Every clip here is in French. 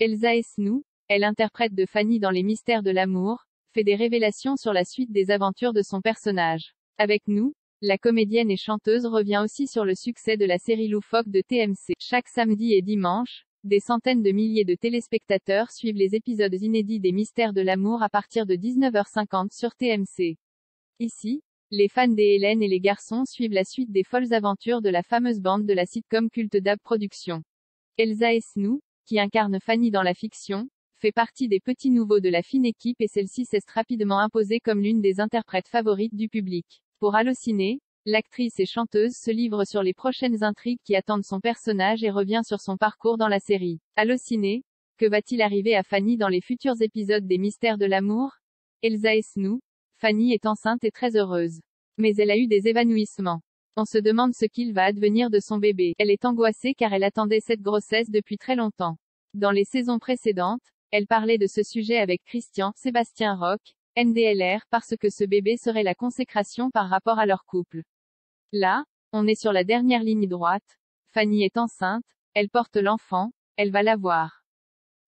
Elsa Esnou, elle interprète de Fanny dans Les Mystères de l'amour, fait des révélations sur la suite des aventures de son personnage. Avec nous, la comédienne et chanteuse revient aussi sur le succès de la série loufoque de TMC. Chaque samedi et dimanche, des centaines de milliers de téléspectateurs suivent les épisodes inédits des Mystères de l'amour à partir de 19h50 sur TMC. Ici, les fans des Hélène et les garçons suivent la suite des folles aventures de la fameuse bande de la sitcom culte Dab Productions. Elsa Esnou, qui incarne Fanny dans la fiction, fait partie des petits nouveaux de la fine équipe et celle-ci s'est rapidement imposée comme l'une des interprètes favorites du public. Pour Allociné, l'actrice et chanteuse se livre sur les prochaines intrigues qui attendent son personnage et revient sur son parcours dans la série. Allociné, que va-t-il arriver à Fanny dans les futurs épisodes des Mystères de l'amour? Elsa Esnou, Fanny est enceinte et très heureuse. Mais elle a eu des évanouissements. On se demande ce qu'il va advenir de son bébé. Elle est angoissée car elle attendait cette grossesse depuis très longtemps. Dans les saisons précédentes, elle parlait de ce sujet avec Christian, Sébastien Roch, NDLR parce que ce bébé serait la consécration par rapport à leur couple. Là, on est sur la dernière ligne droite. Fanny est enceinte, elle porte l'enfant, elle va l'avoir.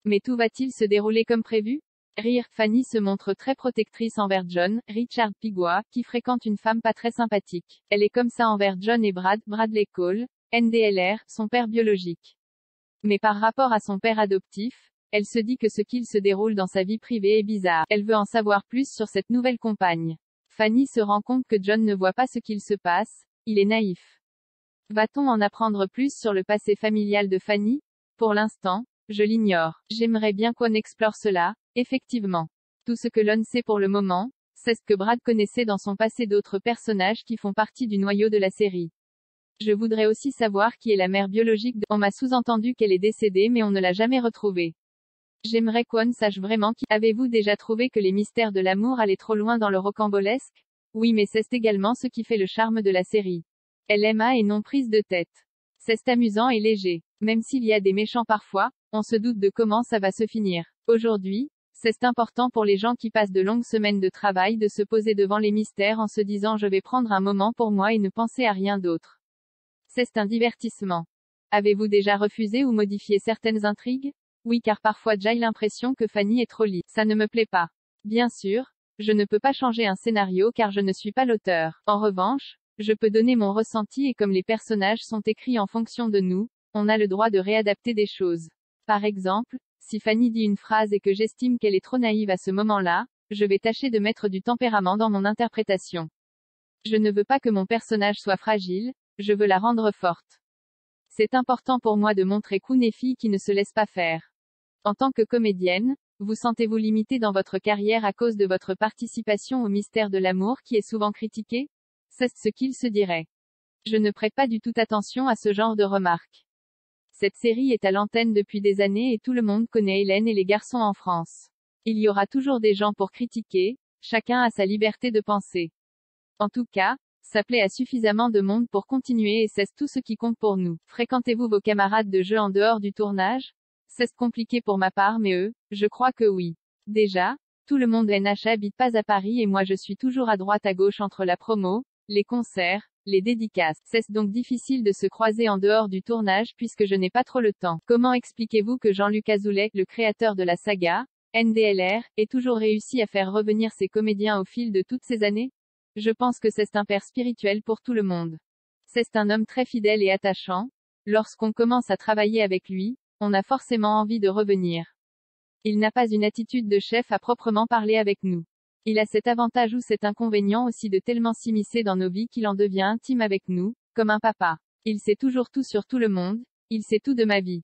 Mais tout va-t-il se dérouler comme prévu? Rire, Fanny se montre très protectrice envers John, Richard Pigua, qui fréquente une femme pas très sympathique. Elle est comme ça envers John et Bradley Cole, NDLR, son père biologique. Mais par rapport à son père adoptif, elle se dit que ce qu'il se déroule dans sa vie privée est bizarre. Elle veut en savoir plus sur cette nouvelle compagne. Fanny se rend compte que John ne voit pas ce qu'il se passe, il est naïf. Va-t-on en apprendre plus sur le passé familial de Fanny? Pour l'instant, je l'ignore. J'aimerais bien qu'on explore cela, effectivement. Tout ce que l'on sait pour le moment, c'est ce que Brad connaissait dans son passé d'autres personnages qui font partie du noyau de la série. Je voudrais aussi savoir qui est la mère biologique de... On m'a sous-entendu qu'elle est décédée mais on ne l'a jamais retrouvée. J'aimerais qu'on sache vraiment qui... Avez-vous déjà trouvé que les Mystères de l'amour allaient trop loin dans le rocambolesque? Oui mais c'est également ce qui fait le charme de la série. LMA et non prise de tête. C'est amusant et léger. Même s'il y a des méchants parfois, on se doute de comment ça va se finir. Aujourd'hui, c'est important pour les gens qui passent de longues semaines de travail de se poser devant les mystères en se disant je vais prendre un moment pour moi et ne penser à rien d'autre. C'est un divertissement. Avez-vous déjà refusé ou modifié certaines intrigues? Oui car parfois j'ai l'impression que Fanny est trop lisse. Ça ne me plaît pas. Bien sûr, je ne peux pas changer un scénario car je ne suis pas l'auteur. En revanche, je peux donner mon ressenti et comme les personnages sont écrits en fonction de nous, on a le droit de réadapter des choses. Par exemple, si Fanny dit une phrase et que j'estime qu'elle est trop naïve à ce moment-là, je vais tâcher de mettre du tempérament dans mon interprétation. Je ne veux pas que mon personnage soit fragile, je veux la rendre forte. C'est important pour moi de montrer qu'une fille qui ne se laisse pas faire. En tant que comédienne, vous sentez-vous limitée dans votre carrière à cause de votre participation au Mystère de l'amour qui est souvent critiqué? C'est ce qu'il se dirait. Je ne prête pas du tout attention à ce genre de remarques. Cette série est à l'antenne depuis des années et tout le monde connaît Hélène et les garçons en France. Il y aura toujours des gens pour critiquer, chacun a sa liberté de penser. En tout cas, ça plaît à suffisamment de monde pour continuer et c'est tout ce qui compte pour nous. Fréquentez-vous vos camarades de jeu en dehors du tournage? C'est compliqué pour ma part mais eux, je crois que oui. Déjà, tout le monde NH habite pas à Paris et moi je suis toujours à droite à gauche entre la promo, les concerts, les dédicaces. C'est donc difficile de se croiser en dehors du tournage puisque je n'ai pas trop le temps. Comment expliquez-vous que Jean-Luc Azoulay, le créateur de la saga, NDLR, ait toujours réussi à faire revenir ses comédiens au fil de toutes ces années? Je pense que c'est un père spirituel pour tout le monde. C'est un homme très fidèle et attachant. Lorsqu'on commence à travailler avec lui, on a forcément envie de revenir. Il n'a pas une attitude de chef à proprement parler avec nous. Il a cet avantage ou cet inconvénient aussi de tellement s'immiscer dans nos vies qu'il en devient intime avec nous, comme un papa. Il sait toujours tout sur tout le monde, il sait tout de ma vie.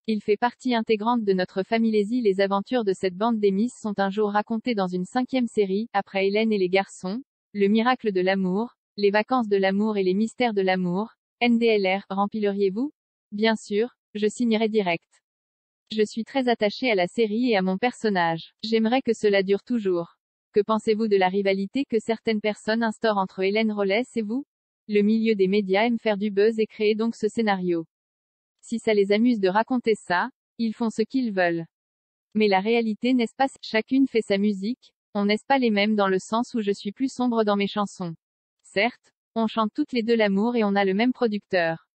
Il fait partie intégrante de notre famille. Les aventures de cette bande d'émis sont un jour racontées dans une 5e série, après Hélène et les garçons, Le miracle de l'amour, Les vacances de l'amour et Les mystères de l'amour. NDLR, rempliriez-vous? Bien sûr, je signerai direct. Je suis très attachée à la série et à mon personnage. J'aimerais que cela dure toujours. Que pensez-vous de la rivalité que certaines personnes instaurent entre Hélène Rollès et vous? Le milieu des médias aime faire du buzz et créer donc ce scénario. Si ça les amuse de raconter ça, ils font ce qu'ils veulent. Mais la réalité n'est-ce pas? Chacune fait sa musique, on n'est pas les mêmes dans le sens où je suis plus sombre dans mes chansons. Certes, on chante toutes les deux l'amour et on a le même producteur.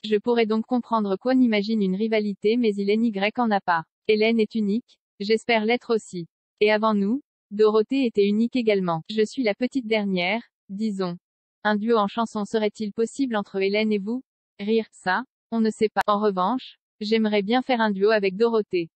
Je pourrais donc comprendre qu'on imagine une rivalité mais il n'y en a pas. Hélène est unique, j'espère l'être aussi. Et avant nous, Dorothée était unique également. Je suis la petite dernière, disons. Un duo en chanson serait-il possible entre Hélène et vous? Rire, ça, on ne sait pas. En revanche, j'aimerais bien faire un duo avec Dorothée.